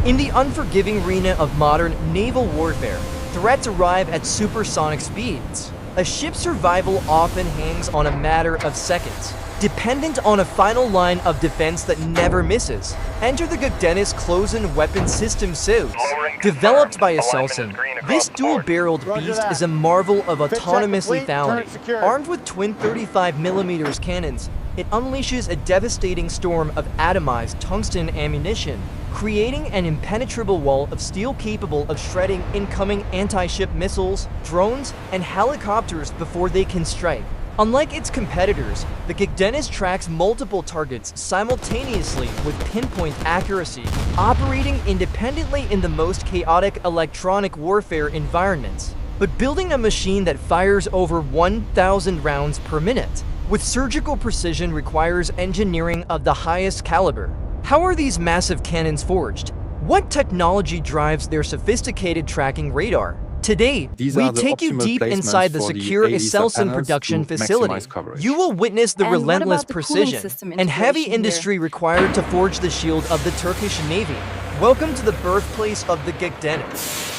In the unforgiving arena of modern naval warfare, threats arrive at supersonic speeds. A ship's survival often hangs on a matter of seconds, dependent on a final line of defense that never misses. Enter the Gökdeniz close-in weapon system CIWS. Developed by Aselsan, this dual-barreled beast is a marvel of autonomous lethality. Armed with twin 35mm cannons, it unleashes a devastating storm of atomized tungsten ammunition, creating an impenetrable wall of steel capable of shredding incoming anti-ship missiles, drones, and helicopters before they can strike. Unlike its competitors, the Gökdeniz tracks multiple targets simultaneously with pinpoint accuracy, operating independently in the most chaotic electronic warfare environments. But building a machine that fires over 1,000 rounds per minute with surgical precision requires engineering of the highest caliber. How are these massive cannons forged? What technology drives their sophisticated tracking radar? Today, we take you deep inside the secure Aselsan production facility. You will witness the relentless precision and heavy industry required to forge the shield of the Turkish Navy. Welcome to the birthplace of the Gökdeniz.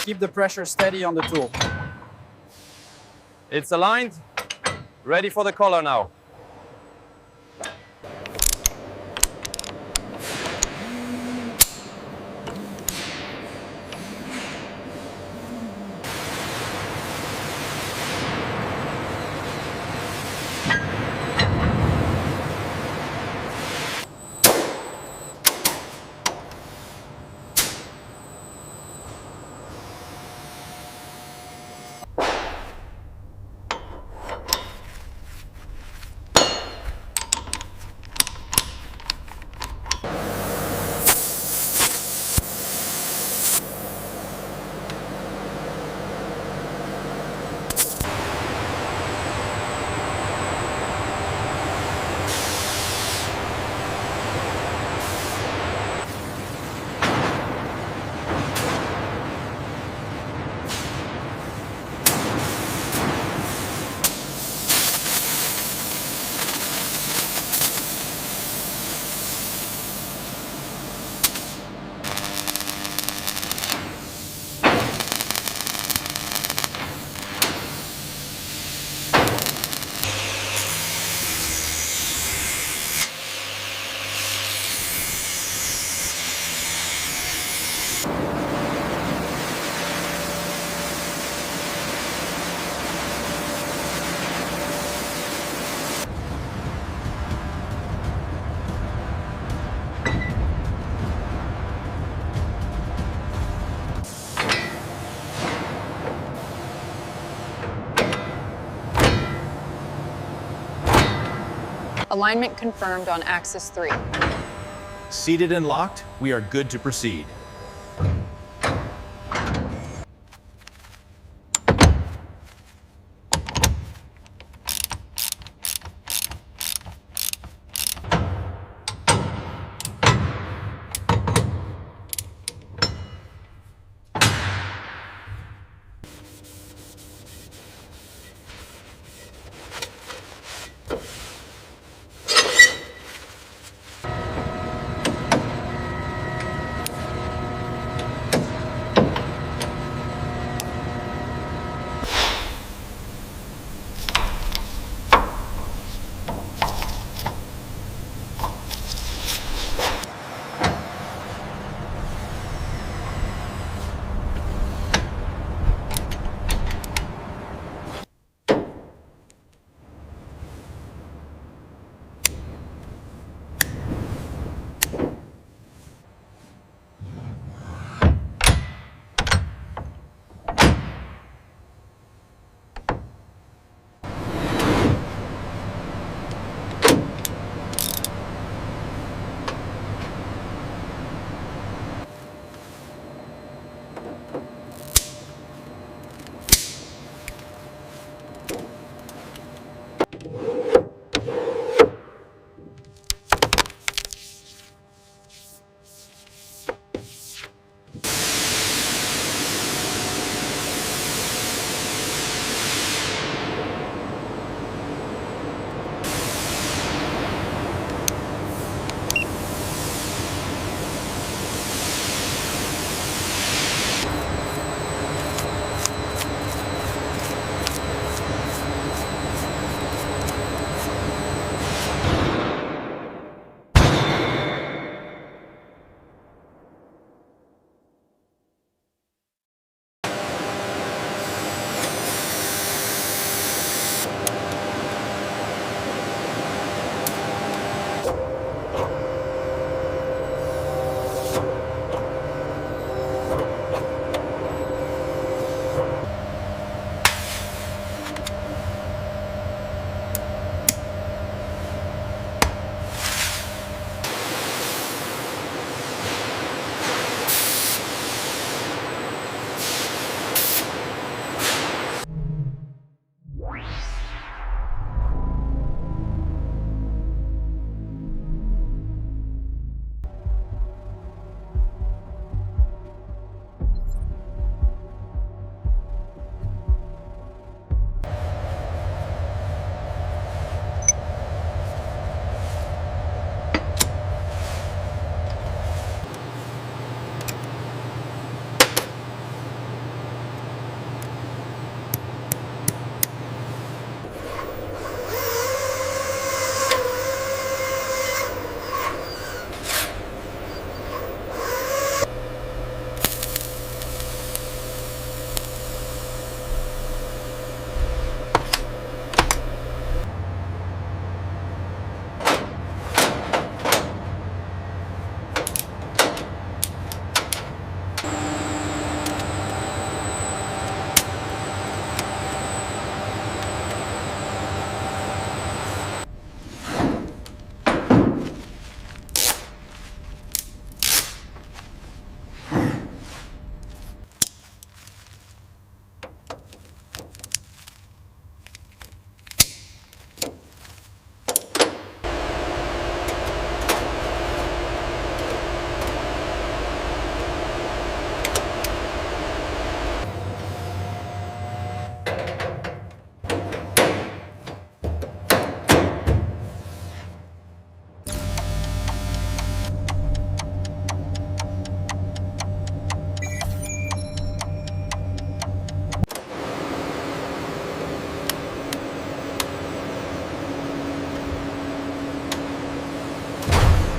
Keep the pressure steady on the tool. It's aligned. Ready for the collar now. Alignment confirmed on axis 3. Seated and locked, we are good to proceed.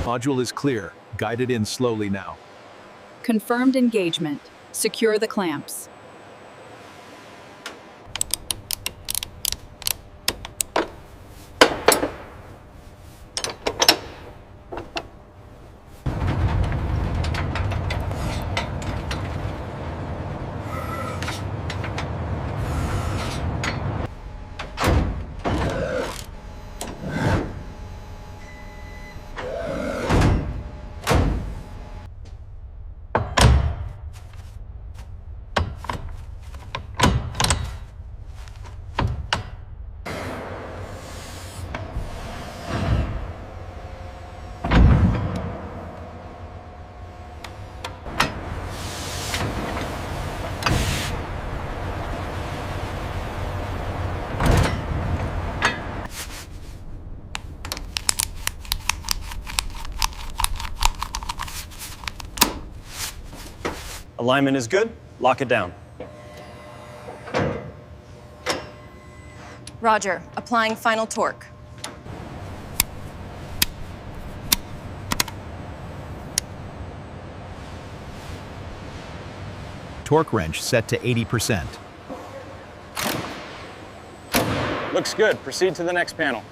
Module is clear. Guide it in slowly now. Confirmed engagement. Secure the clamps. Alignment is good. Lock it down. Roger. Applying final torque. Torque wrench set to 80%. Looks good. Proceed to the next panel.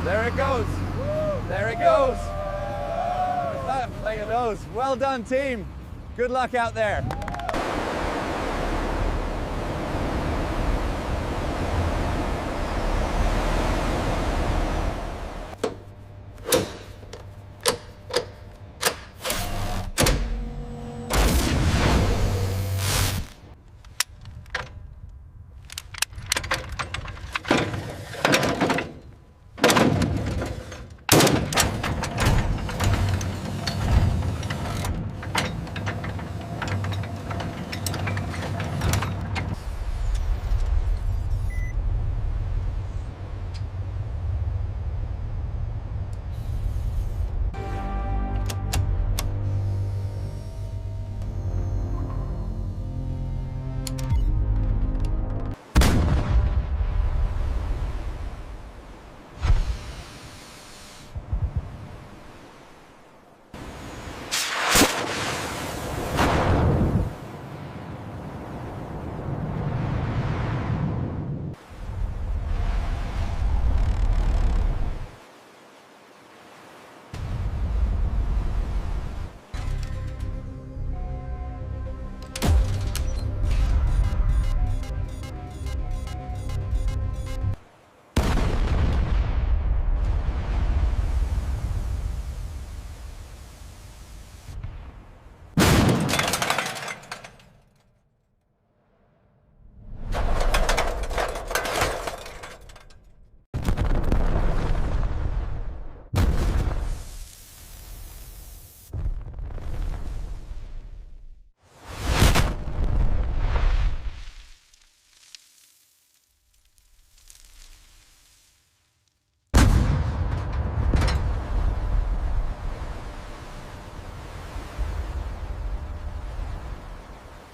There it goes. There it goes. Like a nose. Well done, team. Good luck out there.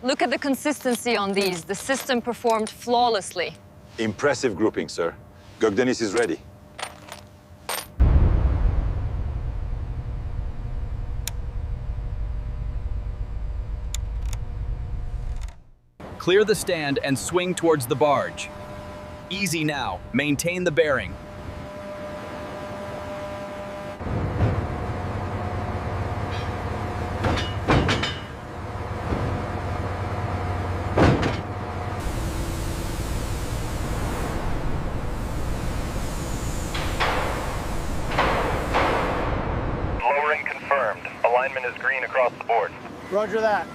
Look at the consistency on these. The system performed flawlessly. Impressive grouping, sir. Gökdeniz is ready. Clear the stand and swing towards the barge. Easy now. Maintain the bearing. Lowering confirmed. Alignment is green across the board. Roger that.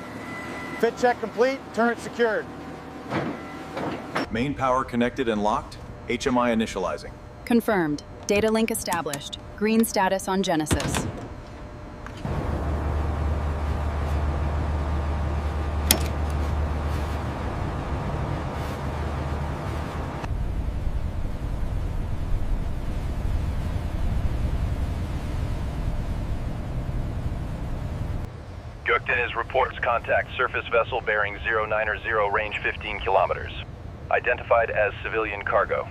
Fit check complete, turret secured. Main power connected and locked. HMI initializing. Confirmed. Data link established. Green status on Genesis. Gökdeniz reports contact surface vessel bearing 090, range 15 kilometers. Identified as civilian cargo.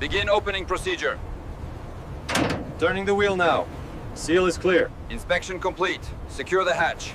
Begin opening procedure. Turning the wheel now. Seal is clear. Inspection complete. Secure the hatch.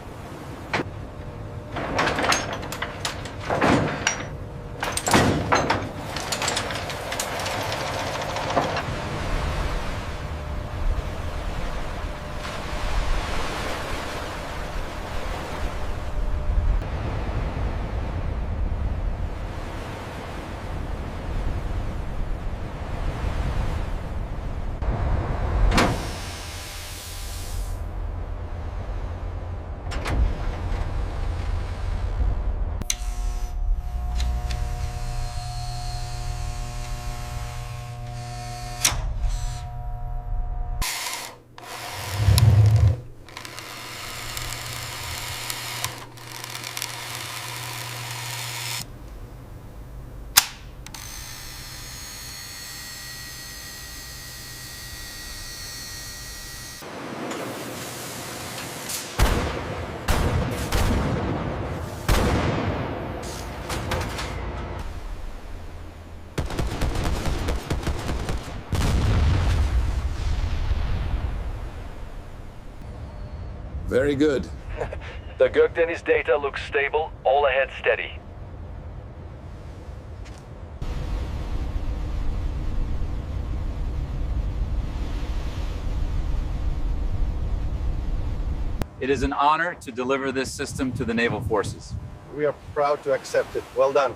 Very good. The Gökdeniz data looks stable, all ahead steady. It is an honor to deliver this system to the naval forces. We are proud to accept it. Well done.